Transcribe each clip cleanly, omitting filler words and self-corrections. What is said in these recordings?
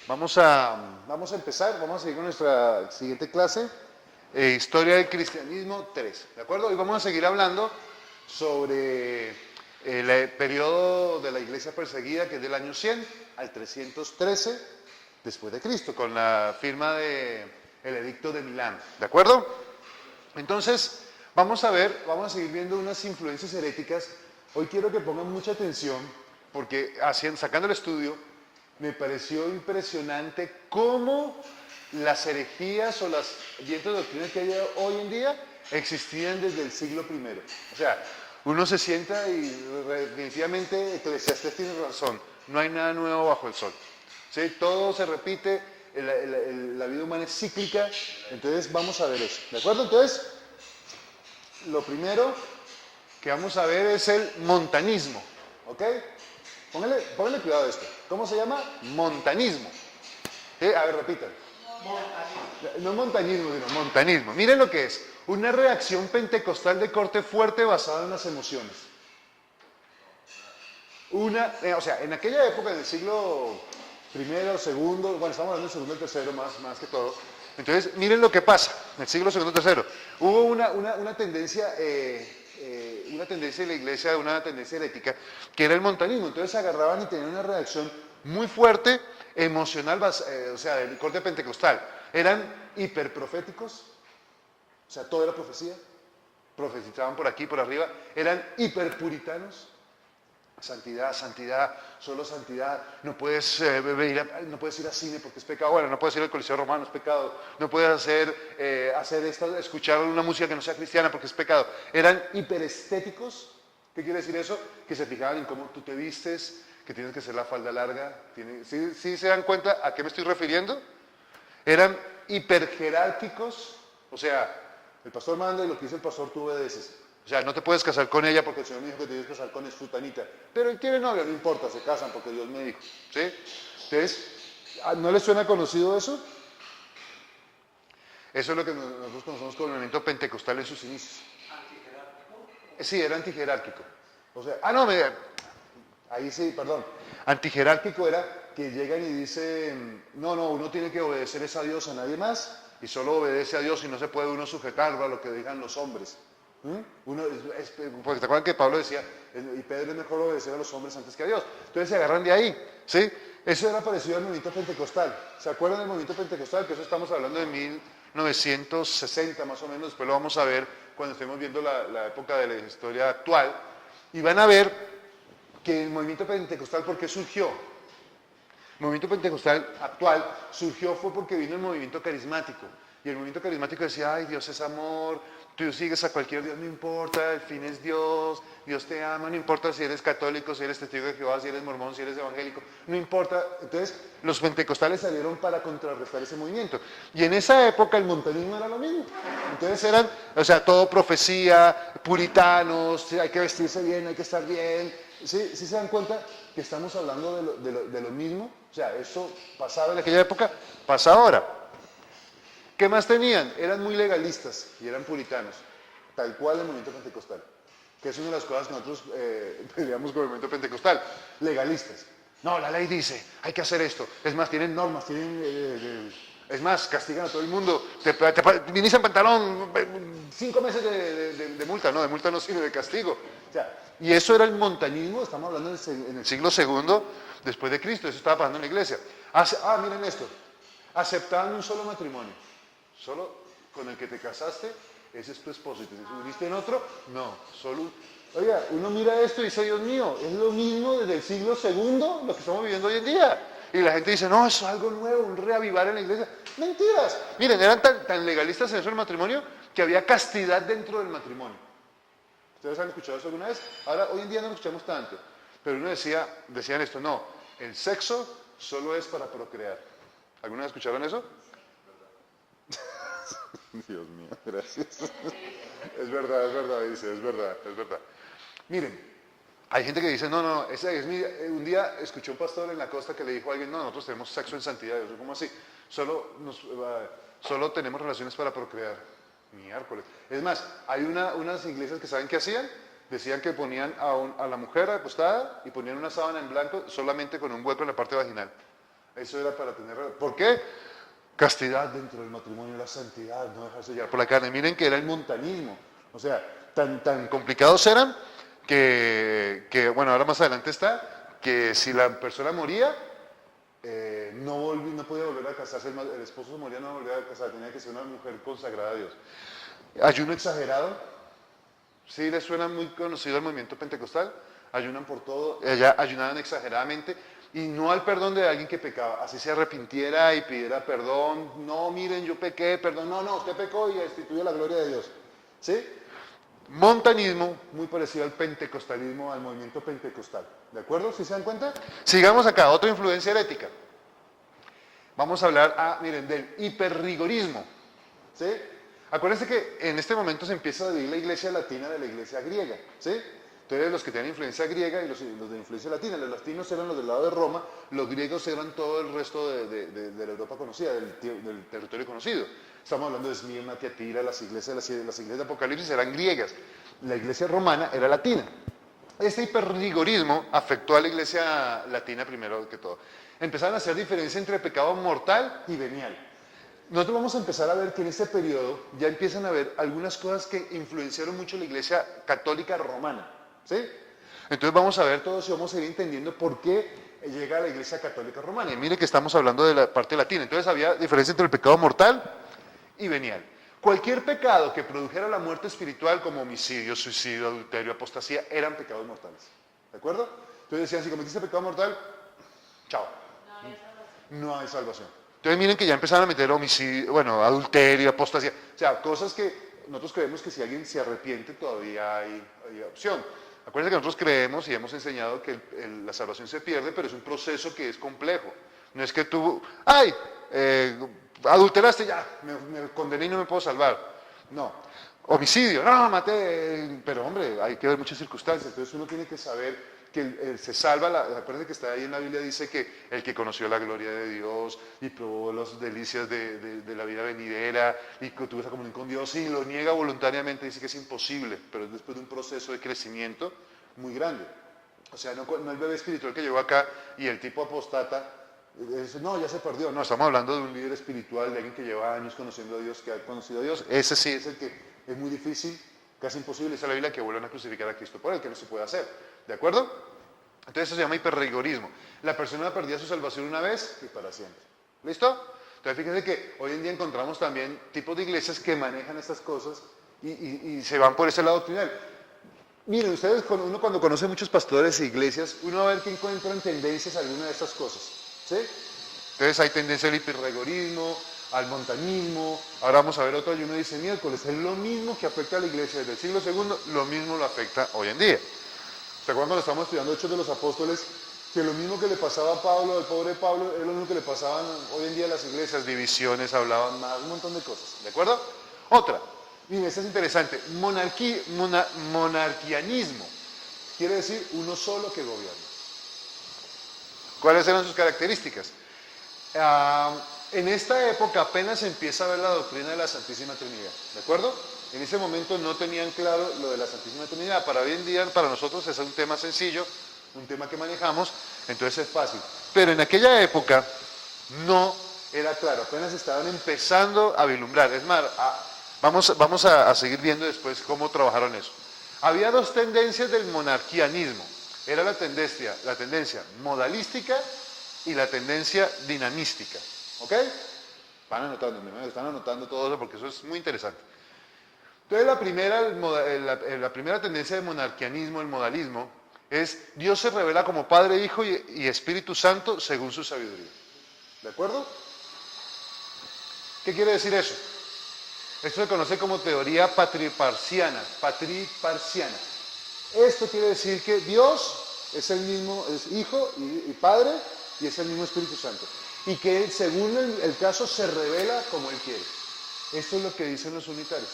Vamos a empezar, vamos a seguir con nuestra siguiente clase, Historia del Cristianismo 3, ¿de acuerdo? Hoy vamos a seguir hablando sobre el periodo de la iglesia perseguida, que es del año 100 al 313 después de Cristo, con la firma del Edicto de Milán, ¿de acuerdo? Entonces, vamos a seguir viendo unas influencias heréticas. Hoy quiero que pongan mucha atención, porque sacando el estudio, me pareció impresionante cómo las herejías o las vientos de doctrina que hay hoy en día existían desde el siglo I. O sea, uno se sienta y definitivamente Eclesiastés tiene razón, no hay nada nuevo bajo el sol. ¿Sí? Todo se repite, la vida humana es cíclica, entonces vamos a ver eso, ¿de acuerdo? Entonces, lo primero que vamos a ver es el montanismo, ¿ok? Pónganle cuidado a esto. ¿Cómo se llama? Montanismo. ¿Sí? A ver, repitan. Montanismo. No montañismo, sino montanismo. Miren lo que es. Una reacción pentecostal de corte fuerte basada en las emociones. O sea, en aquella época, en el siglo I, segundo, bueno, estamos hablando del segundo y tercero más que todo. Entonces, miren lo que pasa en el siglo segundo y tercero. Hubo una tendencia en la iglesia, una tendencia herética, que era el montanismo. Entonces se agarraban y tenían una reacción muy fuerte, emocional, o sea, del corte pentecostal. Eran hiperproféticos, o sea, todo era profecía, profetizaban por aquí, por arriba, eran hiperpuritanos. Santidad, santidad, solo santidad. No puedes ir a cine porque es pecado. Bueno, no puedes ir al Coliseo Romano, es pecado. No puedes escuchar una música que no sea cristiana porque es pecado. Eran hiperestéticos. ¿Qué quiere decir eso? Que se fijaban en cómo tú te vistes, que tienes que ser la falda larga. ¿Sí se dan cuenta a qué me estoy refiriendo? Eran hiperjerárquicos. O sea, el pastor manda y lo que dice el pastor tú obedeces. O sea, no te puedes casar con ella porque el Señor me dijo que te tienes que casar con fulanita. Pero él tiene novia, no importa, se casan porque Dios me dijo. ¿Sí? Entonces, ¿no les suena conocido eso? Eso es lo que nosotros conocemos como el movimiento pentecostal en sus inicios. ¿Antijerárquico? Sí, era antijerárquico. O sea, ahí sí, perdón. Antijerárquico era que llegan y dicen, no, uno tiene que obedecer a Dios, a nadie más, y solo obedece a Dios y no se puede uno sujetar a lo que digan los hombres. Porque te acuerdan que Pablo decía, y Pedro es mejor obedecer a los hombres antes que a Dios. Entonces se agarran de ahí, ¿sí? Eso era parecido al movimiento pentecostal. ¿Se acuerdan del movimiento pentecostal? Que eso estamos hablando de 1960 más o menos. Después lo vamos a ver cuando estemos viendo la época de la historia actual. Y van a ver que el movimiento pentecostal, ¿por qué surgió? El movimiento pentecostal actual surgió fue porque vino el movimiento carismático. Y el movimiento carismático decía, ay, Dios es amor, tú sigues a cualquier Dios, no importa, el fin es Dios, Dios te ama, no importa si eres católico, si eres testigo de Jehová, si eres mormón, si eres evangélico, no importa. Entonces, los pentecostales salieron para contrarrestar ese movimiento. Y en esa época el montanismo era lo mismo. Entonces eran, o sea, todo profecía, puritanos, hay que vestirse bien, hay que estar bien. ¿Sí se dan cuenta que estamos hablando de lo mismo? O sea, eso pasaba en aquella época, pasa ahora. ¿Qué más tenían? Eran muy legalistas y eran puritanos, tal cual el movimiento pentecostal, que es una de las cosas que nosotros peleamos con el movimiento pentecostal, legalistas. No, la ley dice, hay que hacer esto. Es más, tienen normas, es más, castigan a todo el mundo. Viniste en pantalón, 5 meses de multa, no, de multa no sino de castigo. O sea, y eso era el montanismo, estamos hablando en el siglo II después de Cristo, eso estaba pasando en la iglesia. Miren esto, aceptaban un solo matrimonio. Solo con el que te casaste, ese es tu esposo. Y te uniste en otro, no, solo. Oiga, uno mira esto y dice, Dios mío, es lo mismo desde el siglo II lo que estamos viviendo hoy en día. Y la gente dice, no, eso es algo nuevo, un reavivar en la iglesia. Mentiras. Miren, eran tan legalistas en eso del matrimonio que había castidad dentro del matrimonio. ¿Ustedes han escuchado eso alguna vez? Ahora, hoy en día no lo escuchamos tanto. Pero uno decían esto, no, el sexo solo es para procrear. ¿Alguna vez escucharon eso? Dios mío, gracias. Es verdad, dice, es verdad. Miren, hay gente que dice, no, un día escuché un pastor en la costa que le dijo a alguien, no, nosotros tenemos sexo en santidad. Yo, ¿cómo así? Solo tenemos relaciones para procrear. Miércoles. Es más, hay unas iglesias que ¿saben qué hacían? Decían que ponían a la mujer acostada y ponían una sábana en blanco solamente con un hueco en la parte vaginal. Eso era para tener... ¿Por qué? Castidad dentro del matrimonio, la santidad, no dejarse llevar por la carne. Miren que era el montanismo. O sea, tan complicados eran bueno, ahora más adelante está, que si la persona moría, no podía volver a casarse, el esposo moría, no volvía a casar, tenía que ser una mujer consagrada a Dios. Ayuno exagerado, ¿sí les suena muy conocido el movimiento pentecostal? Ayunan por todo, allá ayunaban exageradamente, y no al perdón de alguien que pecaba, así se arrepintiera y pidiera perdón, no, miren, yo pequé, perdón, no, usted pecó y destituye la gloria de Dios, ¿sí? Montanismo, muy parecido al pentecostalismo, al movimiento pentecostal. ¿De acuerdo? ¿Sí se dan cuenta? Sigamos acá, otra influencia herética. Vamos a hablar, miren, del hiperrigorismo. ¿Sí? Acuérdense que en este momento se empieza a dividir la iglesia latina de la iglesia griega. ¿Sí? Entonces los que tienen influencia griega y los de influencia latina. Los latinos eran los del lado de Roma, los griegos eran todo el resto de la Europa conocida, del territorio conocido. Estamos hablando de Esmirna, Tiatira, las iglesias de Apocalipsis eran griegas. La iglesia romana era latina. Este hiperrigorismo afectó a la iglesia latina primero que todo. Empezaron a hacer diferencia entre pecado mortal y venial. Nosotros vamos a empezar a ver que en este periodo ya empiezan a ver algunas cosas que influenciaron mucho la iglesia católica romana. ¿Sí? Entonces vamos a ver todo eso y vamos a ir entendiendo por qué llega a la iglesia católica romana. Y mire que estamos hablando de la parte latina. Entonces había diferencia entre el pecado mortal y venial. Cualquier pecado que produjera la muerte espiritual, como homicidio, suicidio, adulterio, apostasía, eran pecados mortales. ¿De acuerdo? Entonces decían, si cometiste pecado mortal, chao. No hay salvación. Entonces miren que ya empezaron a meter homicidio, bueno, adulterio, apostasía. O sea, cosas que nosotros creemos que si alguien se arrepiente todavía hay opción. Acuérdense que nosotros creemos y hemos enseñado que la salvación se pierde, pero es un proceso que es complejo. No es que tú, adulteraste, ya, me condené y no me puedo salvar. No. Homicidio, no, maté, pero hombre, hay que ver muchas circunstancias. Entonces uno tiene que saber que se salva, acuérdense que está ahí en la Biblia, dice que el que conoció la gloria de Dios y probó las delicias de la vida venidera y que tuvo esa comunión con Dios y lo niega voluntariamente, dice que es imposible, pero es después de un proceso de crecimiento muy grande. O sea, no el bebé espiritual que llegó acá y el tipo apostata, no, ya se perdió. No, estamos hablando de un líder espiritual, de alguien que lleva años conociendo a Dios, que ha conocido a Dios. Ese sí es el que es muy difícil, casi imposible, dice la Biblia, que vuelvan a crucificar a Cristo por él, que no se puede hacer. ¿De acuerdo? Entonces eso se llama hiperrigorismo. La persona perdía su salvación una vez y para siempre. ¿Listo? Entonces fíjense que hoy en día encontramos también tipos de iglesias que manejan estas cosas y se van por ese lado doctrinal. Miren, ustedes, uno cuando conoce muchos pastores e iglesias, uno va a ver que encuentran tendencias a alguna de estas cosas. ¿Sí? Entonces hay tendencia al hiperrigorismo, al montanismo. Ahora vamos a ver otro ayuno, dice miércoles. Es lo mismo que afecta a la iglesia desde el siglo II, lo mismo lo afecta hoy en día. ¿Se acuerdan cuando estamos estudiando Hechos de los Apóstoles? Que lo mismo que le pasaba a Pablo, al pobre Pablo, es lo mismo que le pasaban hoy en día a las iglesias, divisiones, hablaban más, un montón de cosas. ¿De acuerdo? Otra. Miren, esta es interesante. Monarquianismo. Quiere decir uno solo que gobierna. ¿Cuáles eran sus características? En esta época apenas se empieza a ver la doctrina de la Santísima Trinidad. ¿De acuerdo? En ese momento no tenían claro lo de la Santísima Trinidad. Para hoy en día, para nosotros es un tema sencillo, un tema que manejamos, entonces es fácil. Pero en aquella época no era claro, apenas estaban empezando a vislumbrar. Es más, vamos a seguir viendo después cómo trabajaron eso. Había dos tendencias del monarquianismo. Era la tendencia modalística y la tendencia dinamística. ¿Ok? Están anotando todo eso porque eso es muy interesante. Entonces la primera tendencia del monarquianismo, el modalismo, es Dios se revela como Padre, Hijo y Espíritu Santo según su sabiduría. ¿De acuerdo? ¿Qué quiere decir eso? Esto se conoce como teoría patriparciana. Esto quiere decir que Dios es el mismo, es Hijo y Padre y es el mismo Espíritu Santo. Y que Él, según el caso, se revela como Él quiere. Esto es lo que dicen los unitarios.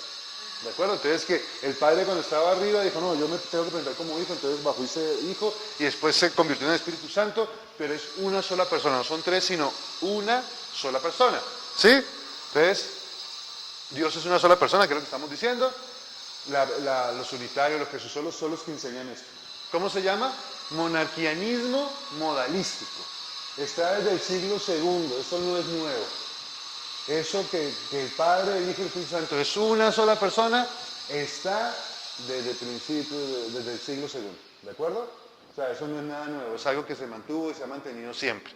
¿De acuerdo? Entonces que el Padre cuando estaba arriba dijo, no, yo me tengo que presentar como Hijo, entonces bajó y se Hijo, y después se convirtió en el Espíritu Santo, pero es una sola persona, no son tres, sino una sola persona. ¿Sí? Entonces, Dios es una sola persona, que es lo que estamos diciendo. Los unitarios, los Jesús son los que enseñan esto. ¿Cómo se llama? Monarquianismo modalístico. Está desde el siglo segundo, eso no es nuevo. Eso que el Padre, el Hijo y el Espíritu Santo es una sola persona, está desde el principio, desde el siglo segundo. ¿De acuerdo? O sea, eso no es nada nuevo, es algo que se mantuvo y se ha mantenido siempre.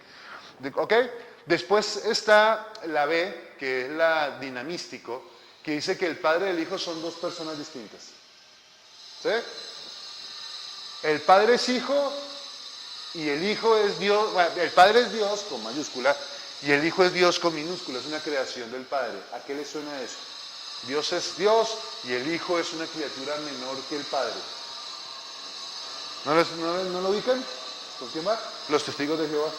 ¿Ok? Después está la B, que es la dinamístico, que dice que el Padre y el Hijo son dos personas distintas. ¿Sí? El Padre es Hijo y el Hijo es Dios. Bueno, el Padre es Dios con mayúscula y el Hijo es Dios con minúscula, es una creación del Padre. ¿A qué le suena eso? Dios es Dios y el Hijo es una criatura menor que el Padre. ¿No lo ubican? ¿Con quién va? Los testigos de Jehová.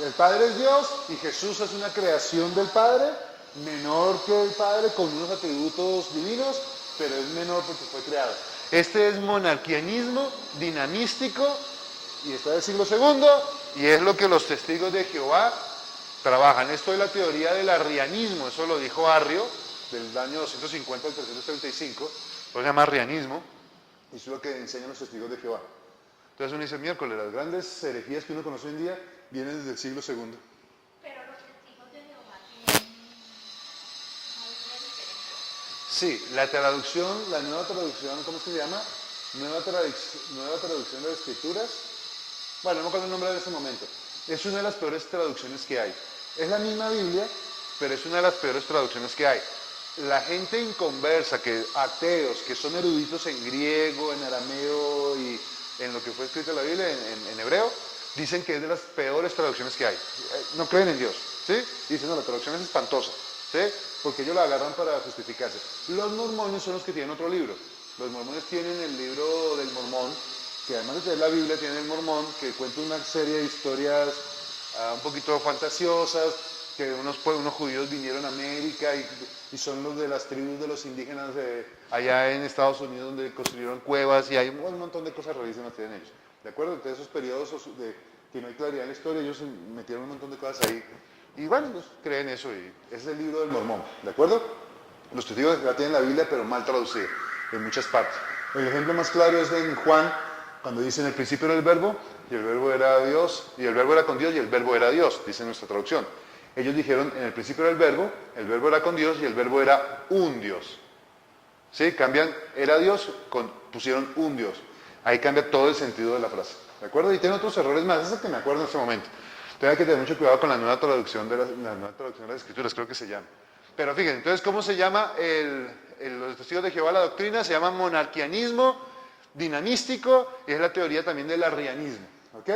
El Padre es Dios y Jesús es una creación del Padre, menor que el Padre, con unos atributos divinos, pero es menor porque fue creado. Este es monarquianismo dinamístico y está del siglo segundo y es lo que los testigos de Jehová trabajan. Esto es la teoría del arrianismo, eso lo dijo Arrio, del año 250 al 335, lo se llama arrianismo, y eso es lo que enseñan los testigos de Jehová. Entonces uno dice, miércoles, las grandes herejías que uno conoce hoy en día vienen desde el siglo segundo. Pero los testigos de Jehová tienen alguna diferencia. Sí, la traducción, la nueva traducción, ¿cómo se llama? Nueva traducción de las Escrituras. Bueno, no me acuerdo el nombre de ese momento. Es una de las peores traducciones que hay. Es la misma Biblia, pero es una de las peores traducciones que hay. La gente inconversa, ateos, que son eruditos en griego, en arameo y en lo que fue escrito en la Biblia, en hebreo, dicen que es de las peores traducciones que hay. No creen en Dios, ¿sí? Dicen, no, la traducción es espantosa, ¿sí? Porque ellos la agarran para justificarse. Los mormones son los que tienen otro libro. Los mormones tienen el libro del Mormón, que además de tener la Biblia, tiene el Mormón, que cuenta una serie de historias un poquito fantasiosas, que unos judíos vinieron a América y son los de las tribus de los indígenas allá en Estados Unidos donde construyeron cuevas y hay un montón de cosas rarísimas que tienen ellos. ¿De acuerdo? Entonces esos periodos que no hay claridad en la historia, ellos metieron un montón de cosas ahí. Y bueno, pues, creen eso y ese es el libro del Mormón. ¿De acuerdo? Los testigos de Jehová tienen la Biblia pero mal traducida en muchas partes. El ejemplo más claro es en Juan, cuando dice en el principio era el verbo y el verbo era Dios, y el verbo era con Dios y el verbo era Dios, dice nuestra traducción. Ellos dijeron, en el principio era el verbo era con Dios y el verbo era un Dios. ¿Sí? Cambian, era Dios, pusieron un Dios. Ahí cambia todo el sentido de la frase. ¿De acuerdo? Y tiene otros errores más, es el que me acuerdo en este momento. Entonces hay que tener mucho cuidado con la nueva traducción de las Escrituras, creo que se llama. Pero fíjense, entonces, ¿cómo se llama los testigos de Jehová la doctrina? Se llama monarquianismo dinamístico y es la teoría también del arrianismo. ¿Ok?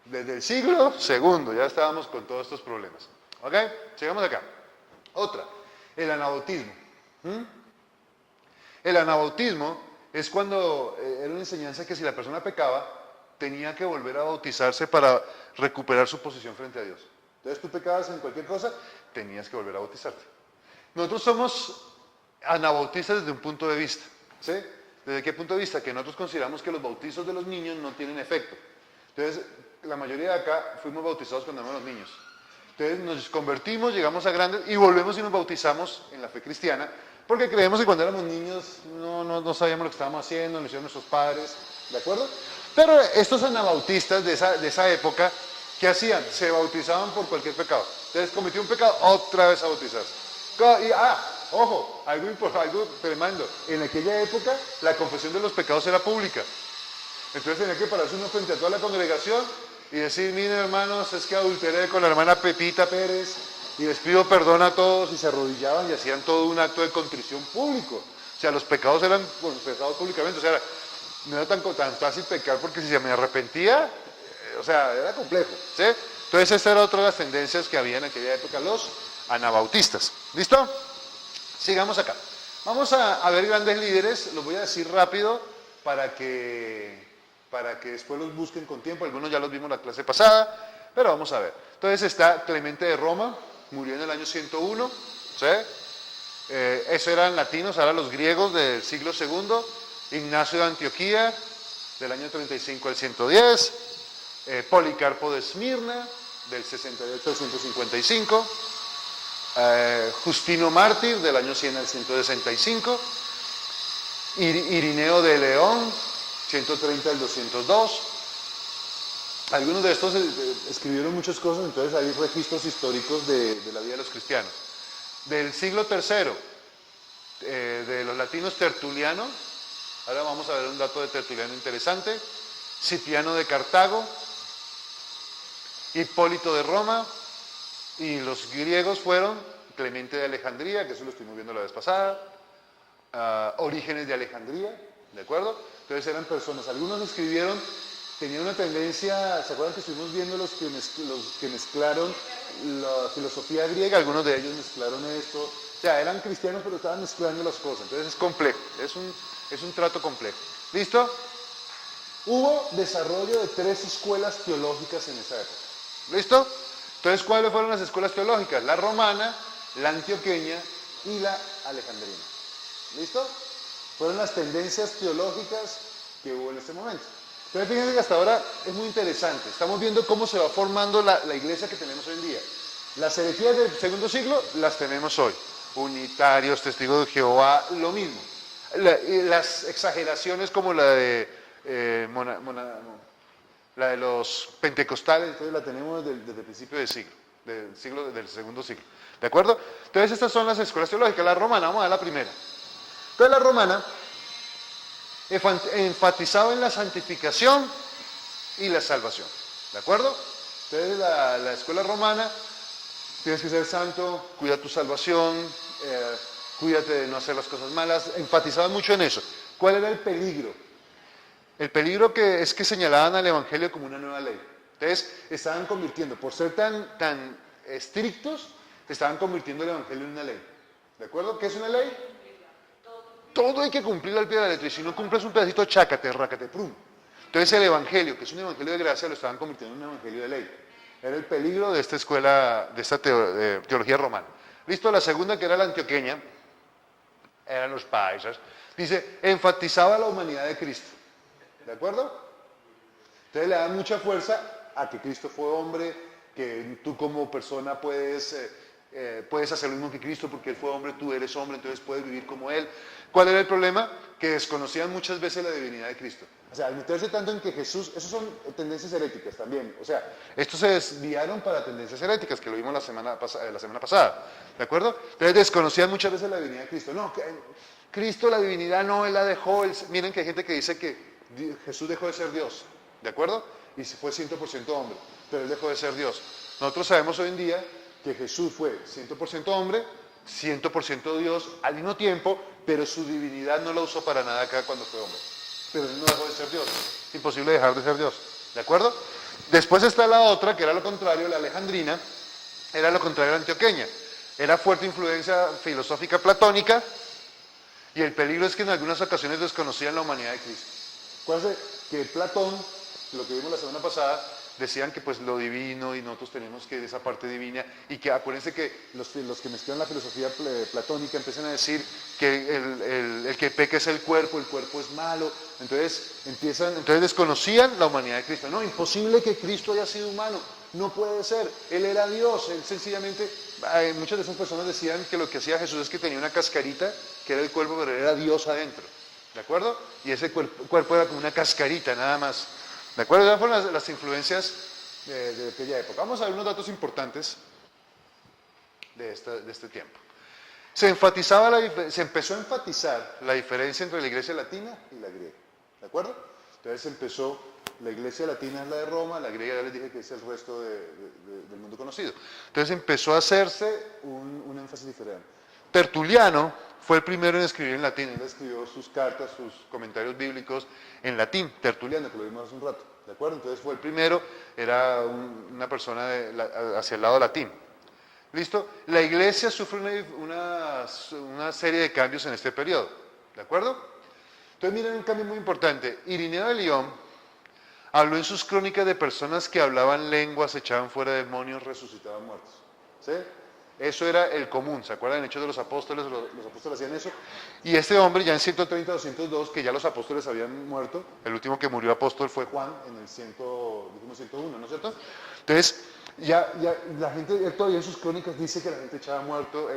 Desde el siglo segundo ya estábamos con todos estos problemas. ¿Ok? Sigamos acá. Otra, el anabautismo. El anabautismo es cuando era una enseñanza que si la persona pecaba, tenía que volver a bautizarse para recuperar su posición frente a Dios. Entonces tú pecabas en cualquier cosa, tenías que volver a bautizarte. Nosotros somos anabautistas desde un punto de vista. ¿Sí? ¿Desde qué punto de vista? Que nosotros consideramos que los bautizos de los niños no tienen efecto. Entonces, la mayoría de acá fuimos bautizados cuando éramos niños. Entonces nos convertimos, llegamos a grandes y volvemos y nos bautizamos en la fe cristiana, porque creemos que cuando éramos niños no sabíamos lo que estábamos haciendo, lo hicieron nuestros padres, ¿de acuerdo? Pero estos anabautistas de esa época, ¿qué hacían? Se bautizaban por cualquier pecado. Entonces cometió un pecado, otra vez a bautizarse. Y, ojo, algo tremendo. En aquella época la confesión de los pecados era pública. Entonces tenía que pararse uno frente a toda la congregación y decir, miren hermanos, es que adulteré con la hermana Pepita Pérez y les pido perdón a todos, y se arrodillaban y hacían todo un acto de contrición público. O sea, los pecados eran confesados públicamente, o sea, no era tan fácil pecar porque si se me arrepentía, o sea, era complejo, ¿sí? Entonces esta era otra de las tendencias que había en aquella época, los anabautistas. ¿Listo? Sigamos acá. Vamos a ver grandes líderes, los voy a decir rápido para que después los busquen con tiempo. Algunos ya los vimos la clase pasada, pero vamos a ver. Entonces está Clemente de Roma, murió en el año 101, ¿sí? Eso eran latinos, ahora los griegos del siglo II. Ignacio de Antioquía, del año 35 al 110. Policarpo de Esmirna, del 68 al 155. Justino Mártir, del año 100 al 165. Irineo de León, 130 al 202. Algunos de estos escribieron muchas cosas, entonces hay registros históricos de la vida de los cristianos. Del siglo III, de los latinos, Tertuliano. Ahora vamos a ver un dato de Tertuliano interesante. Cipriano de Cartago, Hipólito de Roma, y los griegos fueron Clemente de Alejandría, que eso lo estuvimos viendo la vez pasada, Orígenes de Alejandría, ¿de acuerdo? Entonces eran personas, algunos escribieron, tenían una tendencia, ¿se acuerdan que estuvimos viendo los que mezclaron la filosofía griega? Algunos de ellos mezclaron esto, o sea, eran cristianos pero estaban mezclando las cosas, entonces es complejo, es un trato complejo. ¿Listo? Hubo desarrollo de 3 escuelas teológicas en esa época. ¿Listo? Entonces, ¿cuáles fueron las escuelas teológicas? La romana, la antioqueña y la alejandrina. ¿Listo? Fueron las tendencias teológicas que hubo en este momento. Entonces, fíjense que hasta ahora es muy interesante. Estamos viendo cómo se va formando la iglesia que tenemos hoy en día. Las herejías del segundo siglo las tenemos hoy. Unitarios, testigos de Jehová, lo mismo. Las exageraciones como la de la de los pentecostales, entonces la tenemos desde el principio del segundo siglo. ¿De acuerdo? Entonces estas son las escuelas teológicas. La romana, vamos a ver la primera. Entonces la romana enfatizaba en la santificación y la salvación. ¿De acuerdo? Entonces la escuela romana, tienes que ser santo, cuida tu salvación, cuídate de no hacer las cosas malas, enfatizaba mucho en eso. ¿Cuál era el peligro? El peligro es que señalaban al Evangelio como una nueva ley. Entonces, estaban convirtiendo, por ser tan estrictos, estaban convirtiendo el Evangelio en una ley. ¿De acuerdo? ¿Qué es una ley? Todo hay que cumplirlo al pie de la letra, y si no cumples un pedacito, chácate, rácate, prum. Entonces el Evangelio, que es un Evangelio de gracia, lo estaban convirtiendo en un Evangelio de ley. Era el peligro de esta escuela, de esta teología romana. Listo, la segunda, que era la antioqueña, eran los paisas. Dice, enfatizaba la humanidad de Cristo. ¿De acuerdo? Entonces le da mucha fuerza a que Cristo fue hombre, que tú como persona puedes hacer lo mismo que Cristo porque Él fue hombre, tú eres hombre, entonces puedes vivir como Él. ¿Cuál era el problema? Que desconocían muchas veces la divinidad de Cristo. O sea, al meterse tanto en que Jesús, esos son tendencias heréticas también. O sea, estos se desviaron para tendencias heréticas, que lo vimos la semana pasada. ¿De acuerdo? Entonces desconocían muchas veces la divinidad de Cristo. No, que Cristo la divinidad no, Él la dejó. Miren que hay gente que dice que Jesús dejó de ser Dios, ¿de acuerdo? Y fue 100% hombre, pero Él dejó de ser Dios. Nosotros sabemos hoy en día que Jesús fue 100% hombre, 100% Dios al mismo tiempo, pero su divinidad no la usó para nada acá cuando fue hombre. Pero Él no dejó de ser Dios. Es imposible dejar de ser Dios, ¿de acuerdo? Después está la otra, que era lo contrario, la alejandrina, era lo contrario a la antioqueña. Era fuerte influencia filosófica platónica, y el peligro es que en algunas ocasiones desconocían la humanidad de Cristo. Acuérdense que Platón, lo que vimos la semana pasada, decían que pues lo divino y nosotros tenemos que esa parte divina, y que acuérdense que los que mezclan la filosofía platónica empiezan a decir que el que peca es el cuerpo es malo, entonces desconocían la humanidad de Cristo. No, imposible que Cristo haya sido humano, no puede ser, Él era Dios, Él sencillamente, muchas de esas personas decían que lo que hacía Jesús es que tenía una cascarita, que era el cuerpo, pero era Dios adentro. ¿De acuerdo? Y ese cuerpo era como una cascarita, nada más. ¿De acuerdo? Esas fueron las influencias de aquella época. Vamos a ver unos datos importantes de este tiempo. Se empezó a enfatizar la diferencia entre la iglesia latina y la griega. ¿De acuerdo? Entonces empezó, la iglesia latina es la de Roma, la griega ya les dije que es el resto del mundo conocido. Entonces empezó a hacerse un énfasis diferente. Tertuliano fue el primero en escribir en latín. Él escribió sus cartas, sus comentarios bíblicos en latín. Tertuliano, que lo vimos hace un rato, ¿de acuerdo? Entonces fue el primero, era una persona hacia el lado latín. ¿Listo? La iglesia sufre una serie de cambios en este periodo, ¿de acuerdo? Entonces miren un cambio muy importante. Irineo de Lyon habló en sus crónicas de personas que hablaban lenguas, echaban fuera demonios, resucitaban muertos. ¿Sí? Eso era el común, ¿se acuerdan? En Hechos de los Apóstoles, los apóstoles hacían eso. Y este hombre, ya en 130, 202, que ya los apóstoles habían muerto, el último que murió apóstol fue Juan, en el 101, ¿no es cierto? Entonces, ya la gente, él todavía en sus crónicas dice que la gente echaba muertos,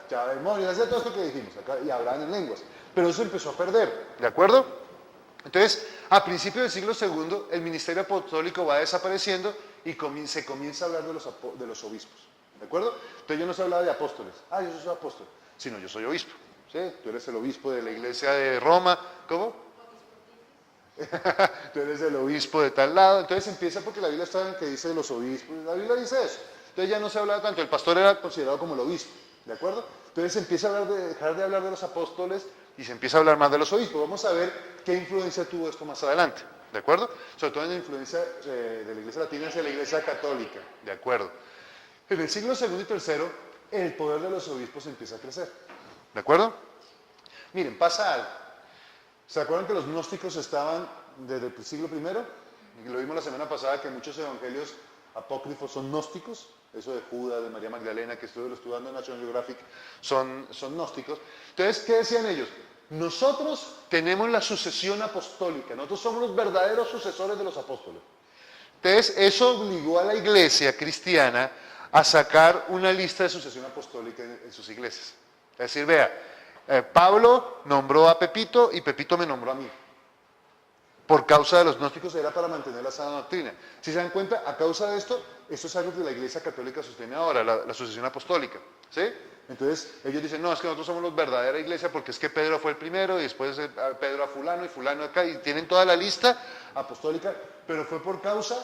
echaba demonios, hacía todo esto que dijimos, acá, y hablaban en lenguas. Pero eso empezó a perder, ¿de acuerdo? Entonces, a principios del siglo II el ministerio apostólico va desapareciendo y se comienza a hablar de los obispos, ¿de acuerdo? Entonces yo no se hablaba de apóstoles, yo soy apóstol, sino yo soy obispo, ¿sí? Tú eres el obispo de la iglesia de Roma, ¿cómo? Tú eres el obispo de tal lado, entonces empieza porque la Biblia está en que dice de los obispos, la Biblia dice eso, entonces ya no se hablaba tanto, el pastor era considerado como el obispo, ¿de acuerdo? Entonces se empieza a dejar de hablar de los apóstoles y se empieza a hablar más de los obispos. Vamos a ver qué influencia tuvo esto más adelante, ¿de acuerdo? Sobre todo en la influencia de la iglesia latina hacia la iglesia católica, ¿de acuerdo? En el siglo II y III, el poder de los obispos empieza a crecer, ¿de acuerdo? Miren, pasa algo. ¿Se acuerdan que los gnósticos estaban desde el siglo I? Y lo vimos la semana pasada que muchos evangelios apócrifos son gnósticos. Eso de Judas, de María Magdalena, que lo estudiando en National Geographic, son gnósticos. Entonces, ¿qué decían ellos? Nosotros tenemos la sucesión apostólica, nosotros somos los verdaderos sucesores de los apóstoles. Entonces, eso obligó a la iglesia cristiana a sacar una lista de sucesión apostólica en sus iglesias. Es decir, vea, Pablo nombró a Pepito y Pepito me nombró a mí. Por causa de los gnósticos era para mantener la sana doctrina. Si se dan cuenta, a causa de esto es algo que la Iglesia Católica sostiene ahora, la sucesión apostólica. ¿Sí? Entonces ellos dicen, no, es que nosotros somos la verdadera iglesia porque es que Pedro fue el primero y después Pedro a fulano y fulano acá y tienen toda la lista apostólica, pero fue por causa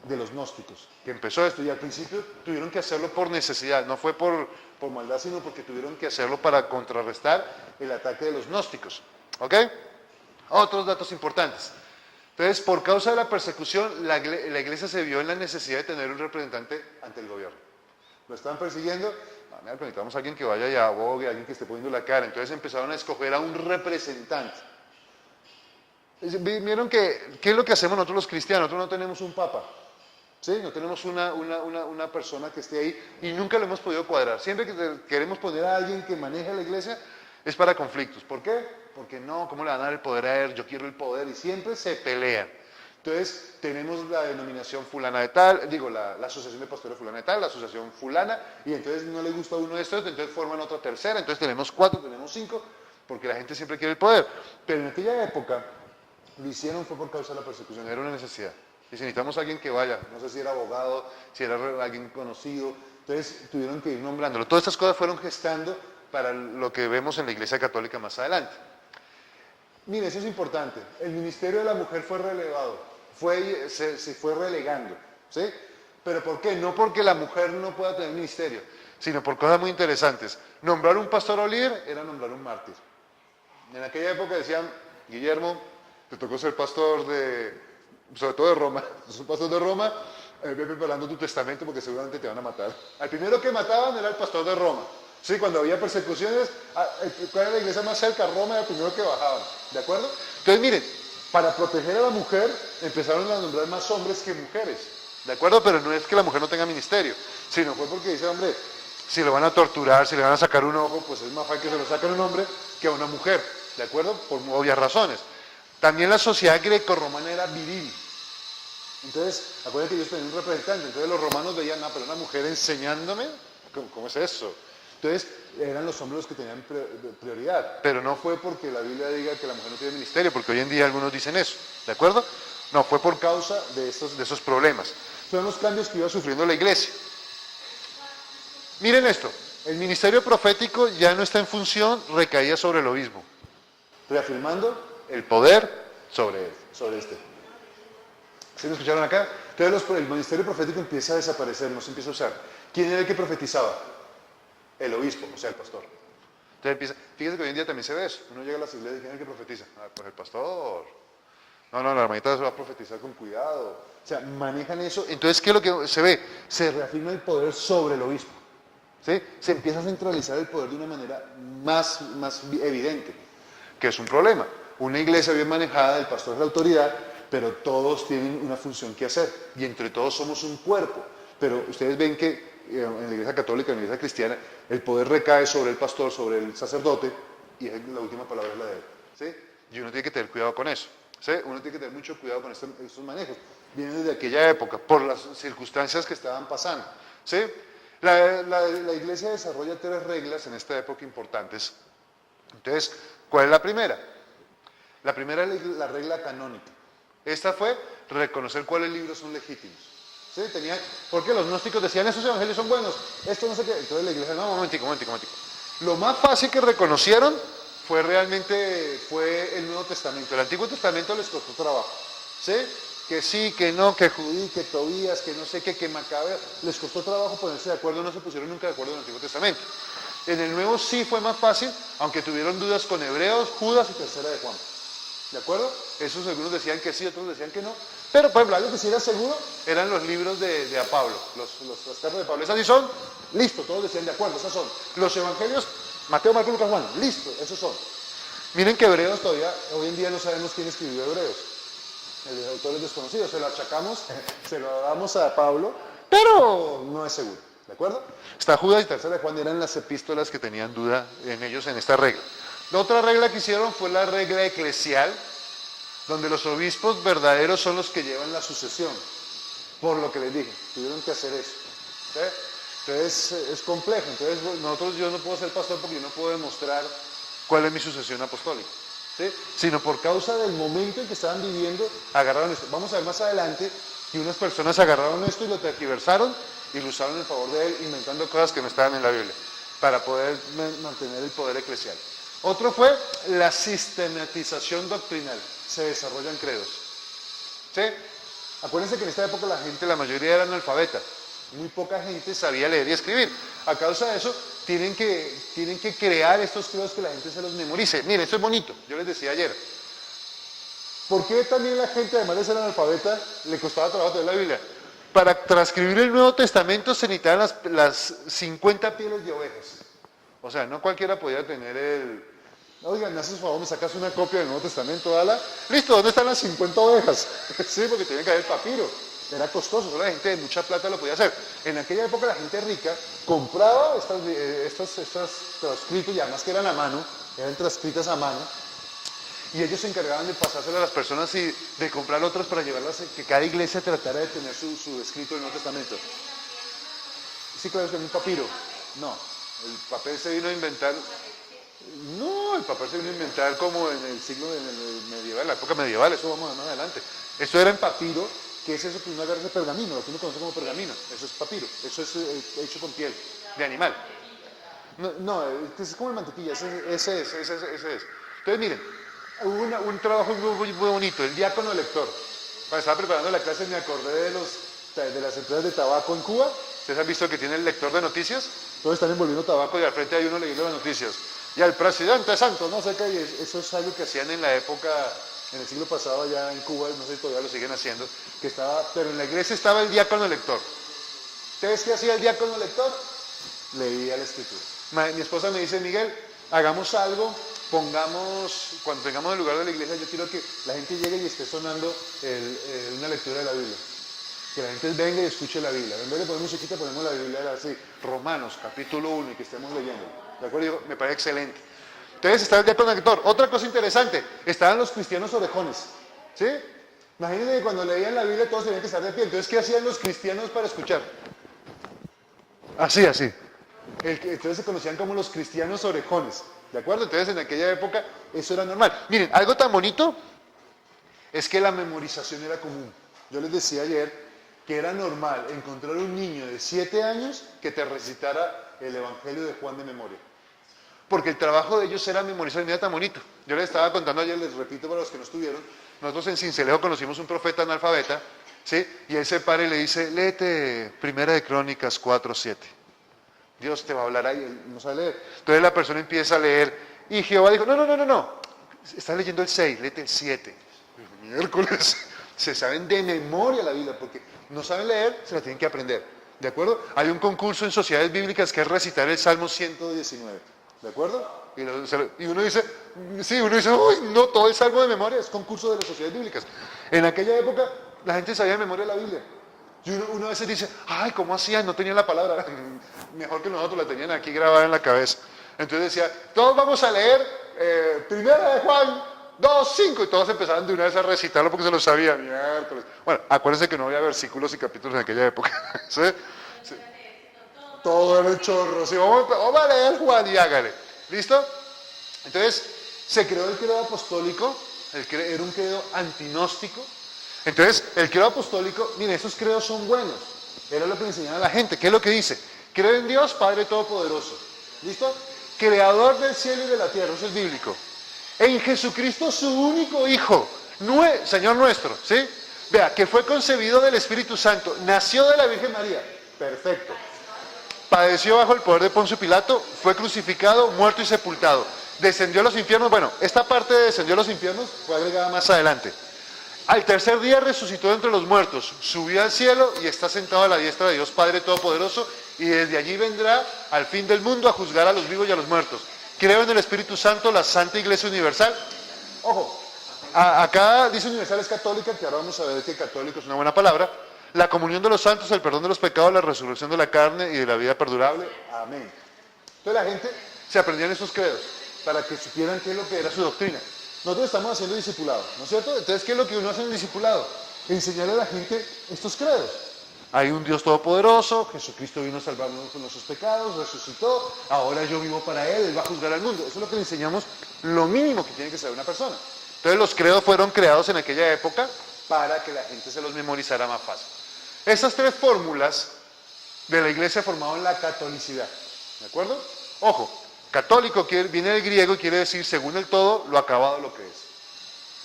de los gnósticos que empezó esto y al principio tuvieron que hacerlo por necesidad, no fue por maldad, sino porque tuvieron que hacerlo para contrarrestar el ataque de los gnósticos. ¿Ok? Otros datos importantes. Entonces, por causa de la persecución, la iglesia se vio en la necesidad de tener un representante ante el gobierno. Lo estaban persiguiendo, necesitamos a alguien que vaya y abogue, alguien que esté poniendo la cara. Entonces empezaron a escoger a un representante. Vieron que, ¿qué es lo que hacemos nosotros los cristianos? Nosotros no tenemos un papa, ¿sí? No tenemos una persona que esté ahí y nunca lo hemos podido cuadrar. Siempre que queremos poner a alguien que maneje la iglesia, es para conflictos. ¿Por qué? Porque no, ¿cómo le van a dar el poder a él? Yo quiero el poder y siempre se pelean. Entonces tenemos la denominación fulana de tal, la asociación de pastores fulana de tal, la asociación fulana, y entonces no le gusta a uno de estos, entonces forman otra tercera, entonces tenemos 4, tenemos 5, porque la gente siempre quiere el poder. Pero en aquella época lo hicieron fue por causa de la persecución, era una necesidad. Y si necesitamos a alguien que vaya, no sé si era abogado, si era alguien conocido, entonces tuvieron que ir nombrándolo. Todas estas cosas fueron gestando para lo que vemos en la Iglesia Católica más adelante. Mire, eso es importante. El ministerio de la mujer fue relevado, se fue relegando, ¿sí? ¿Pero por qué? No porque la mujer no pueda tener ministerio, sino por cosas muy interesantes. Nombrar un pastor o líder era nombrar un mártir. En aquella época decían, Guillermo, te tocó ser pastor sobre todo de Roma, sos un pastor de Roma, ve preparando tu testamento porque seguramente te van a matar. Al primero que mataban era el pastor de Roma. Sí, cuando había persecuciones, ¿cuál era la iglesia más cerca? Roma era el primero que bajaban, ¿de acuerdo? Entonces, miren, para proteger a la mujer, empezaron a nombrar más hombres que mujeres, ¿de acuerdo? Pero no es que la mujer no tenga ministerio, sino fue porque dice, hombre, si lo van a torturar, si le van a sacar un ojo, pues es más fácil que se lo saquen a un hombre que a una mujer, ¿de acuerdo? Por obvias razones. También la sociedad greco-romana era viril. Entonces, acuérdense que ellos tenían un representante, entonces los romanos veían, no, pero una mujer enseñándome, ¿cómo es eso? Entonces, eran los hombres los que tenían prioridad, pero no fue porque la Biblia diga que la mujer no tiene ministerio, porque hoy en día algunos dicen eso, ¿de acuerdo? No, fue por causa de esos problemas. Son los cambios que iba sufriendo la iglesia. Miren esto, el ministerio profético ya no está en función, recaía sobre el obispo, reafirmando el poder sobre este. ¿Sí lo escucharon acá? Entonces el ministerio profético empieza a desaparecer, no se empieza a usar. ¿Quién era el que profetizaba? El obispo, o sea, el pastor. Entonces fíjese que hoy en día también se ve eso. Uno llega a las iglesias y ¿quién es el que profetiza? Pues el pastor. No, la hermanita se va a profetizar con cuidado. O sea, manejan eso. Entonces, ¿qué es lo que se ve? Se reafirma el poder sobre el obispo. ¿Sí? Se empieza a centralizar el poder de una manera más evidente, que es un problema. Una iglesia bien manejada, el pastor es la autoridad, pero todos tienen una función que hacer. Y entre todos somos un cuerpo. Pero ustedes ven que en la iglesia católica, en la iglesia cristiana, el poder recae sobre el pastor, sobre el sacerdote, y la última palabra es la de él. ¿Sí? Y uno tiene que tener cuidado con eso. ¿Sí? Uno tiene que tener mucho cuidado con estos manejos. Vienen desde aquella época, por las circunstancias que estaban pasando. ¿Sí? La iglesia desarrolla 3 reglas en esta época importantes. Entonces, ¿cuál es la primera? La primera es la regla canónica. Esta fue reconocer cuáles libros son legítimos. ¿Sí? Porque los gnósticos decían, esos evangelios son buenos, esto no sé qué. Entonces la iglesia, no, momentico. Lo más fácil que reconocieron fue el Nuevo Testamento. El Antiguo Testamento les costó trabajo. ¿Sí? Que sí, que no, que Judí, que Tobías, que no sé qué, que Macabeo. Les costó trabajo ponerse de acuerdo, no se pusieron nunca de acuerdo en el Antiguo Testamento. En el Nuevo sí fue más fácil, aunque tuvieron dudas con Hebreos, Judas y Tercera de Juan. ¿De acuerdo? Esos algunos decían que sí, otros decían que no. Pero, por ejemplo, algo que sí era seguro eran los libros de a Pablo, las cartas de Pablo. Esas sí son, listo, todos decían de acuerdo, esas son. Los evangelios, Mateo, Marcos, Lucas, Juan, listo, esos son. Miren que Hebreos todavía, hoy en día no sabemos quién escribió Hebreos. El autor es desconocido, se lo achacamos, se lo damos a Pablo, pero no es seguro, ¿de acuerdo? Está Judas y Tercera de Juan, eran las epístolas que tenían duda en ellos en esta regla. La otra regla que hicieron fue la regla eclesial, donde los obispos verdaderos son los que llevan la sucesión, por lo que les dije, tuvieron que hacer eso. ¿Sí? Entonces es complejo, entonces yo no puedo ser pastor porque yo no puedo demostrar cuál es mi sucesión apostólica, ¿sí? Sino por causa del momento en que estaban viviendo, agarraron esto. Vamos a ver más adelante que unas personas agarraron esto y lo tergiversaron y lo usaron en favor de él, inventando cosas que no estaban en la Biblia, para poder mantener el poder eclesial. Otro fue la sistematización doctrinal. Se desarrollan credos. ¿Sí? Acuérdense que en esta época la mayoría era analfabeta. Muy poca gente sabía leer y escribir. A causa de eso, tienen que crear estos credos que la gente se los memorice. Miren, esto es bonito. Yo les decía ayer. ¿Por qué también la gente, además de ser analfabeta, le costaba trabajo tener la Biblia? Para transcribir el Nuevo Testamento se necesitaban las 50 pieles de ovejas. O sea, no cualquiera podía tener el... Oigan, me haces favor, me sacas una copia del Nuevo Testamento, Ala. Listo, ¿dónde están las 50 ovejas? Sí, porque tenía que haber papiro. Era costoso, solo la gente de mucha plata lo podía hacer. En aquella época la gente rica compraba estos transcritos, y además que eran a mano, eran transcritas a mano, y ellos se encargaban de pasárselas a las personas y de comprar otras para llevarlas, que cada iglesia tratara de tener su escrito del Nuevo Testamento. Sí, claro, es que un papiro. No, el papel se vino a inventar... No, el papel se vino a inventar como en el medieval, la época medieval, eso vamos a ver más adelante. Esto era en papiro, que es eso que uno agarra ese pergamino, lo que uno conoce como pergamino, eso es papiro, eso es hecho con piel de animal. No, es como el mantequilla, ese es. Entonces miren, hubo un trabajo muy bonito, el diácono lector. Cuando estaba preparando la clase me acordé de las empresas de tabaco en Cuba. ¿Ustedes han visto que tiene el lector de noticias? Todos están envolviendo tabaco y al frente hay uno leyendo las noticias. Y al presidente santo, no sé qué, y eso es algo que hacían en la época, en el siglo pasado allá en Cuba, no sé si todavía lo siguen haciendo, pero en la iglesia estaba el diácono lector. ¿Ustedes qué hacía el diácono lector? Leía la escritura. Mi esposa me dice, Miguel, hagamos algo, cuando tengamos el lugar de la iglesia, yo quiero que la gente llegue y esté sonando una lectura de la Biblia. Que la gente venga y escuche la Biblia. En vez de poner musiquita, ponemos la Biblia así, Romanos, capítulo 1, y que estemos leyendo. ¿De acuerdo? Me parece excelente. Entonces estaba el diácono lector. Otra cosa interesante, estaban los cristianos orejones. ¿Sí? Imagínense que cuando leían la Biblia todos tenían que estar de pie. Entonces, ¿qué hacían los cristianos para escuchar? Así. Entonces se conocían como los cristianos orejones. ¿De acuerdo? Entonces en aquella época eso era normal. Miren, algo tan bonito es que la memorización era común. Yo les decía ayer que era normal encontrar un niño de 7 años que te recitara el Evangelio de Juan de memoria. Porque el trabajo de ellos era memorizar, mira tan bonito. Yo les estaba contando ayer, les repito para los que no estuvieron, nosotros en Sincelejo conocimos un profeta analfabeta, ¿sí? Y él se para y le dice, léete Primera de Crónicas 4:7. Dios te va a hablar ahí, él no sabe leer. Entonces la persona empieza a leer, y Jehová dijo, no, estás leyendo el 6, léete el 7. Miércoles, se saben de memoria la Biblia, porque no saben leer, se la tienen que aprender. ¿De acuerdo? Hay un concurso en sociedades bíblicas que es recitar el Salmo 119. ¿De acuerdo? Y uno dice, uy, no, todo el Salmo de memoria es concurso de las sociedades bíblicas. En aquella época la gente sabía de memoria la Biblia. Y uno a veces dice, ay, ¿cómo hacían? No tenían la palabra. Mejor que nosotros la tenían aquí grabada en la cabeza. Entonces decía, todos vamos a leer Primera de Juan 2:5, y todos empezaban de una vez a recitarlo porque se lo sabían. Miércoles. Bueno, acuérdense que no había versículos y capítulos en aquella época. ¿Sí? Sí. Todo era el chorro. Sí, vamos a leer Juan y hágale. ¿Listo? Entonces, se creó el credo apostólico, era un credo antinóstico, Entonces, el credo apostólico, miren, esos credos son buenos. Era lo que le enseñaba a la gente. ¿Qué es lo que dice? Creo en Dios, Padre Todopoderoso. ¿Listo? Creador del cielo y de la tierra, eso es bíblico. En Jesucristo, su único Hijo, Señor nuestro, ¿sí? Vea, que fue concebido del Espíritu Santo, nació de la Virgen María. Perfecto. Padeció bajo el poder de Poncio Pilato, fue crucificado, muerto y sepultado. Descendió a los infiernos. Bueno, esta parte de descendió a los infiernos fue agregada más adelante. Al tercer día resucitó de entre los muertos, subió al cielo y está sentado a la diestra de Dios Padre Todopoderoso, y desde allí vendrá al fin del mundo a juzgar a los vivos y a los muertos. Creo en el Espíritu Santo, la Santa Iglesia Universal. Ojo, acá dice universal es católica, que ahora vamos a ver que católico es una buena palabra. La comunión de los santos, el perdón de los pecados, la resurrección de la carne y de la vida perdurable. Amén. Entonces la gente se aprendían esos credos para que supieran qué es lo que era su doctrina. Nosotros estamos haciendo discipulado, ¿no es cierto? Entonces, ¿qué es lo que uno hace en el discipulado? Enseñarle a la gente estos credos. Hay un Dios todopoderoso, Jesucristo vino a salvarnos con nuestros pecados, resucitó, ahora yo vivo para Él va a juzgar al mundo. Eso es lo que le enseñamos, lo mínimo que tiene que saber una persona. Entonces los credos fueron creados en aquella época para que la gente se los memorizara más fácil. Esas tres fórmulas de la iglesia formaban la catolicidad, ¿de acuerdo? Ojo, católico viene del griego y quiere decir según el todo, lo acabado lo que es.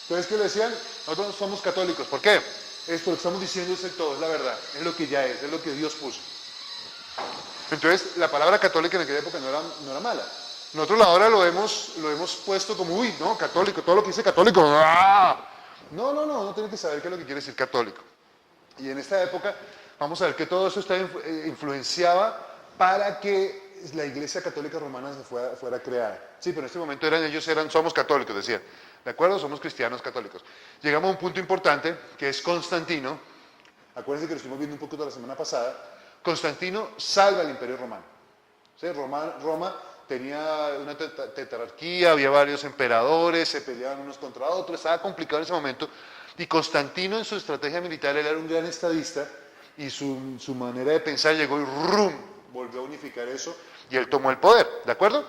Entonces, ¿qué le decían? Nosotros somos católicos, ¿por qué? Esto lo que estamos diciendo es el todo, es la verdad, es lo que ya es lo que Dios puso. Entonces, la palabra católica en aquella época no era mala. Nosotros ahora lo hemos puesto como, uy, no, católico, todo lo que dice católico. ¡Ah! No tiene que saber qué es lo que quiere decir católico. Y en esta época, vamos a ver que todo eso influenciaba para que la Iglesia Católica Romana fuera creada. Sí, pero en este momento somos católicos, decían. ¿De acuerdo? Somos cristianos católicos. Llegamos a un punto importante, que es Constantino. Acuérdense que lo estuvimos viendo un poquito la semana pasada. Constantino salva el Imperio Romano. ¿Sí? Roma tenía una tetrarquía, había varios emperadores, se peleaban unos contra otros, estaba complicado en ese momento. Y Constantino en su estrategia militar, él era un gran estadista, y su manera de pensar llegó y volvió a unificar eso, y él tomó el poder, ¿de acuerdo?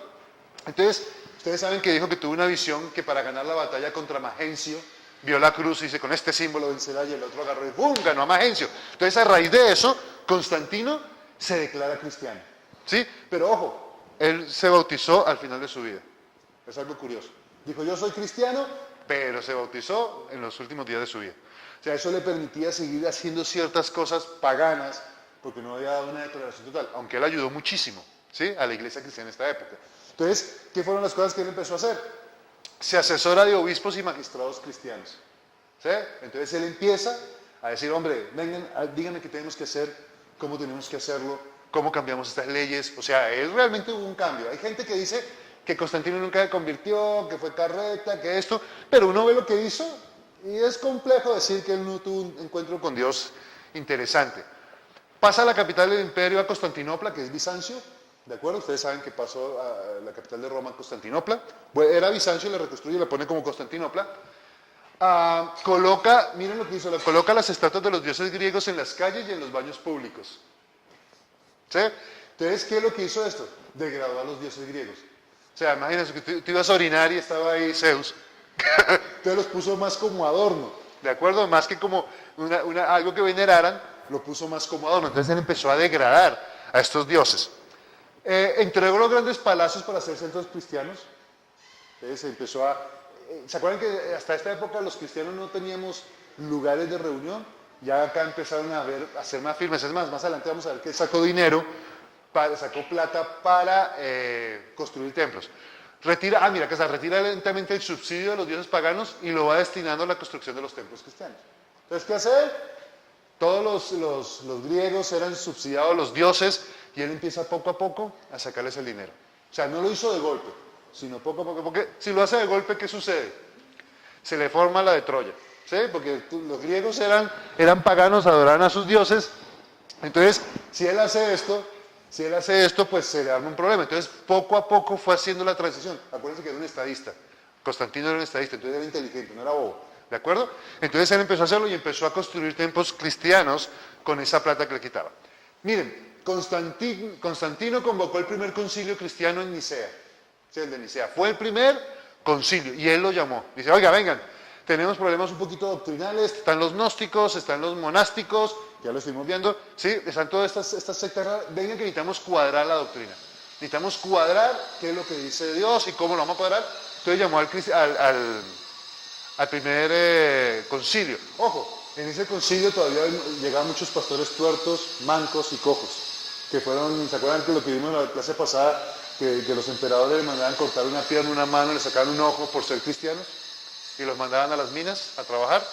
Entonces, ustedes saben que dijo que tuvo una visión que para ganar la batalla contra Magencio, vio la cruz y dice, con este símbolo vencerá, y el otro agarró y ¡bum!, ganó a Magencio. Entonces, a raíz de eso, Constantino se declara cristiano, ¿sí? Pero ojo, él se bautizó al final de su vida. Es algo curioso. Dijo, yo soy cristiano, pero se bautizó en los últimos días de su vida. O sea, eso le permitía seguir haciendo ciertas cosas paganas, porque no había dado una declaración total, aunque él ayudó muchísimo, ¿sí?, a la iglesia cristiana en esta época. Entonces, ¿qué fueron las cosas que él empezó a hacer? Se asesora de obispos y magistrados cristianos, ¿sí? Entonces él empieza a decir, hombre, vengan, díganme qué tenemos que hacer, cómo tenemos que hacerlo, cómo cambiamos estas leyes. O sea, él realmente hubo un cambio. Hay gente que dice que Constantino nunca se convirtió, que fue carreta, que esto, pero uno ve lo que hizo y es complejo decir que él no tuvo un encuentro con Dios interesante. Pasa a la capital del imperio, a Constantinopla, que es Bizancio, ¿de acuerdo? Ustedes saben que pasó a la capital de Roma, Constantinopla. Era Bizancio, le reconstruye y le pone como Constantinopla. Miren lo que hizo, coloca las estatuas de los dioses griegos en las calles y en los baños públicos. ¿Sí? Entonces, ¿qué es lo que hizo esto? Degradó a los dioses griegos. O sea, imagínense que tú ibas a orinar y estaba ahí Zeus. Entonces los puso más como adorno, ¿de acuerdo? Más que como algo que veneraran, lo puso más como adorno. Entonces él empezó a degradar a estos dioses. Entregó los grandes palacios para hacer centros cristianos. Entonces empezó ¿se acuerdan que hasta esta época los cristianos no teníamos lugares de reunión? Ya acá empezaron a ser más firmes. Es más adelante vamos a ver que sacó dinero, sacó plata para construir templos. Retira lentamente el subsidio de los dioses paganos y lo va destinando a la construcción de los templos cristianos. Entonces, ¿qué hace él? Todos los griegos eran subsidiados los dioses y él empieza poco a poco a sacarles el dinero. O sea, no lo hizo de golpe, sino poco a poco. Porque si lo hace de golpe, ¿qué sucede? Se le forma la de Troya, ¿sí? Porque los griegos eran paganos, adoraban a sus dioses. Entonces, si él hace esto, pues se le arma un problema. Entonces, poco a poco fue haciendo la transición. Acuérdense que era un estadista. Constantino era un estadista, entonces era inteligente, no era bobo. ¿De acuerdo? Entonces él empezó a hacerlo y empezó a construir templos cristianos con esa plata que le quitaba. Miren, Constantino convocó el primer concilio cristiano en Nicea. ¿Sí? El de Nicea. Fue el primer concilio y él lo llamó. Dice, oiga, vengan, tenemos problemas un poquito doctrinales, están los gnósticos, están los monásticos, ya lo estuvimos viendo, ¿sí? Están todas estas sectas raras. Vengan que necesitamos cuadrar la doctrina. Necesitamos cuadrar qué es lo que dice Dios y cómo lo vamos a cuadrar. Entonces llamó al primer concilio. Ojo, en ese concilio todavía llegaban muchos pastores tuertos, mancos y cojos, que fueron, ¿se acuerdan que lo que vimos en la clase pasada? Que los emperadores les mandaban cortar una pierna, una mano, le sacaban un ojo por ser cristianos y los mandaban a las minas a trabajar.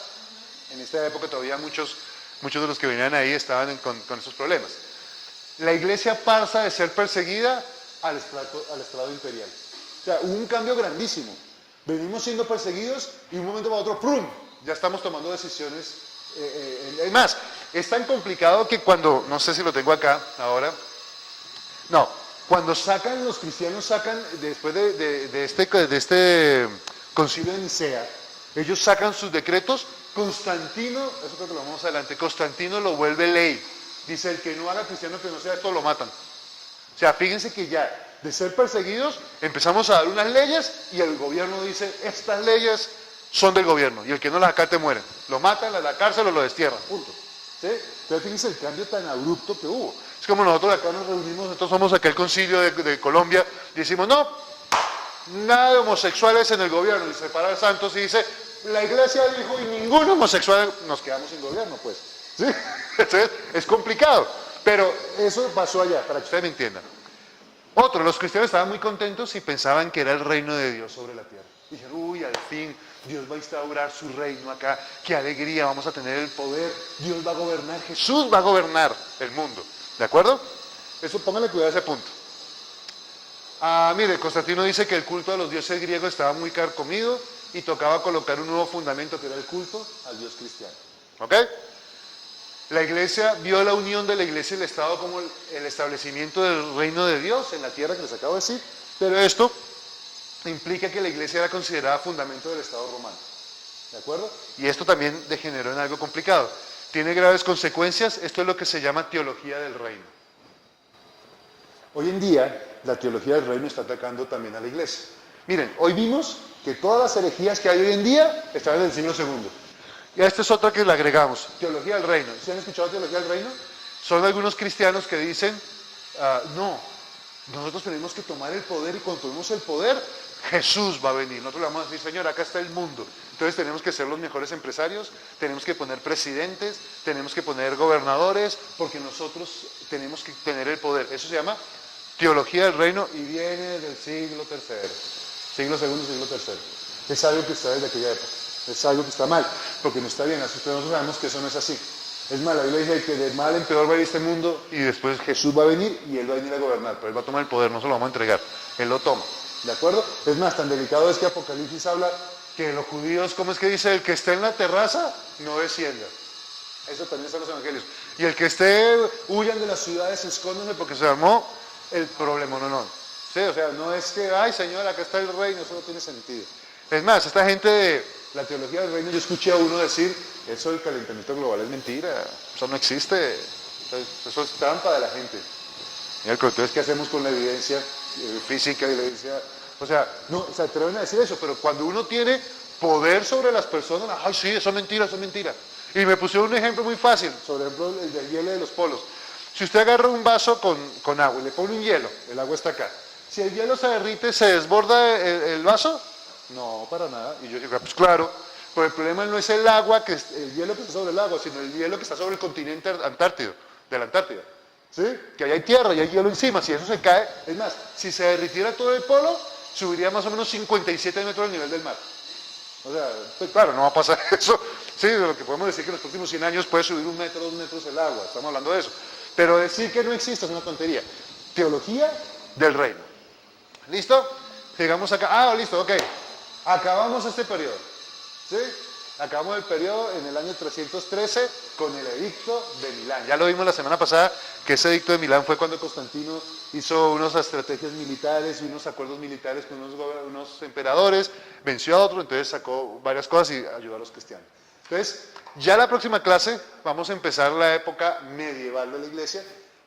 En esta época todavía muchos de los que venían ahí estaban con esos problemas. La iglesia pasa de ser perseguida al estrado imperial. O sea, hubo un cambio grandísimo. Venimos siendo perseguidos y de un momento para otro, ¡prum!, ya estamos tomando decisiones. Es más, es tan complicado que cuando, no sé si lo tengo acá ahora, no, cuando los cristianos sacan, después de este concilio de Nicea, ellos sacan sus decretos. Constantino, eso creo que lo vamos adelante, Constantino lo vuelve ley. Dice, el que no haga cristiano que no sea esto, lo matan. O sea, fíjense que ya de ser perseguidos empezamos a dar unas leyes y el gobierno dice, estas leyes son del gobierno y el que no las acate muere. Lo matan a la cárcel o lo destierran, punto. ¿Sí? Entonces fíjense el cambio tan abrupto que hubo. Es como nosotros acá nos reunimos, nosotros somos acá el concilio de Colombia y decimos, no, nada de homosexuales en el gobierno. Y se para el Santos y dice, la iglesia dijo y ningún homosexual, nos quedamos sin gobierno, pues. ¿Sí? Entonces, es complicado, pero eso pasó allá, para que ustedes me entiendan. Los cristianos estaban muy contentos y pensaban que era el reino de Dios sobre la tierra. Dijeron, uy, al fin Dios va a instaurar su reino acá, qué alegría, vamos a tener el poder, Dios va a gobernar, Jesús va a gobernar el mundo. ¿De acuerdo? Eso, pónganle cuidado a ese punto. Mire, Constantino dice que el culto a los dioses griegos estaba muy carcomido y tocaba colocar un nuevo fundamento que era el culto al Dios cristiano. ¿Ok? La iglesia vio la unión de la iglesia y el Estado como el establecimiento del reino de Dios en la tierra que les acabo de decir, pero esto implica que la iglesia era considerada fundamento del Estado romano. ¿De acuerdo? Y esto también degeneró en algo complicado. Tiene graves consecuencias, esto es lo que se llama teología del reino. Hoy en día, la teología del reino está atacando también a la iglesia. Miren, hoy vimos que todas las herejías que hay hoy en día están en el siglo II. Y esta es otra que le agregamos, teología del reino. ¿Sí han escuchado teología del reino? Son algunos cristianos que dicen, no, nosotros tenemos que tomar el poder y cuando tomemos el poder, Jesús va a venir. Nosotros le vamos a decir, Señor, acá está el mundo. Entonces tenemos que ser los mejores empresarios, tenemos que poner presidentes, tenemos que poner gobernadores, porque nosotros tenemos que tener el poder. Eso se llama teología del reino y viene del siglo III, siglo II, siglo III. Es algo que está desde aquella época. Es algo que está mal, porque no está bien, así que nosotros sabemos que eso no es así. Es mal, la Biblia dice que de mal en peor va a ir este mundo y después Jesús va a venir y Él va a venir a gobernar, pero Él va a tomar el poder, no se lo vamos a entregar, Él lo toma, ¿de acuerdo? Es más, tan delicado es que Apocalipsis habla que los judíos, ¿cómo es que dice? El que esté en la terraza, no descienda. Eso también está en los evangelios. Y el que esté, huyan de las ciudades, escóndanme porque se armó el problema, no. Sí, o sea, no es que, ay Señor, acá está el reino, eso no tiene sentido. Es más, esta gente de la teología del reino, yo escuché a uno decir, eso del calentamiento global es mentira, eso no existe, eso es trampa de la gente. Entonces, ¿qué hacemos con la evidencia física y la evidencia? O sea, no, se atreven a decir eso, pero cuando uno tiene poder sobre las personas, ay sí, eso es mentira, eso es mentira. Y me pusieron un ejemplo muy fácil, sobre ejemplo el del hielo de los polos. Si usted agarra un vaso con agua y le pone un hielo, el agua está acá. Si el hielo se derrite, ¿se desborda el vaso? No, para nada. Y yo digo, pues claro, pero el problema no es el agua, el hielo que está sobre el agua, sino el hielo que está sobre el continente antártido, de la Antártida. ¿Sí? Que ahí hay tierra y hay hielo encima. Si eso se cae, es más, si se derritiera todo el polo, subiría más o menos 57 metros el nivel del mar. O sea, pues claro, no va a pasar eso. Sí, de lo que podemos decir que en los próximos 100 años puede subir 1 metro, 2 metros el agua. Estamos hablando de eso. Pero decir que no existe es una tontería. Teología del reino. ¿Listo? Llegamos acá. Listo, ok. Acabamos este periodo, ¿sí? Acabamos el periodo en el año 313 con el edicto de Milán. Ya lo vimos la semana pasada, que ese edicto de Milán fue cuando Constantino hizo unas estrategias militares y unos acuerdos militares con unos emperadores, venció a otro, entonces sacó varias cosas y ayudó a los cristianos. Entonces, ya la próxima clase vamos a empezar la época medieval de la iglesia,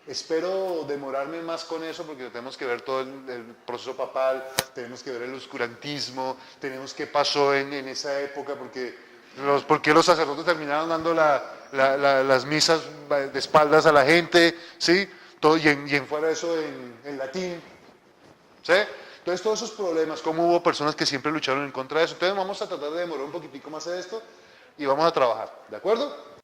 Espero demorarme más con eso porque tenemos que ver todo el proceso papal, tenemos que ver el oscurantismo, tenemos qué pasó en esa época, por qué los sacerdotes terminaron dando las misas de espaldas a la gente, ¿sí? Todo, y en fuera de eso en latín, ¿sí? Entonces todos esos problemas, cómo hubo personas que siempre lucharon en contra de eso. Entonces vamos a tratar de demorar un poquitico más de esto y vamos a trabajar, ¿de acuerdo?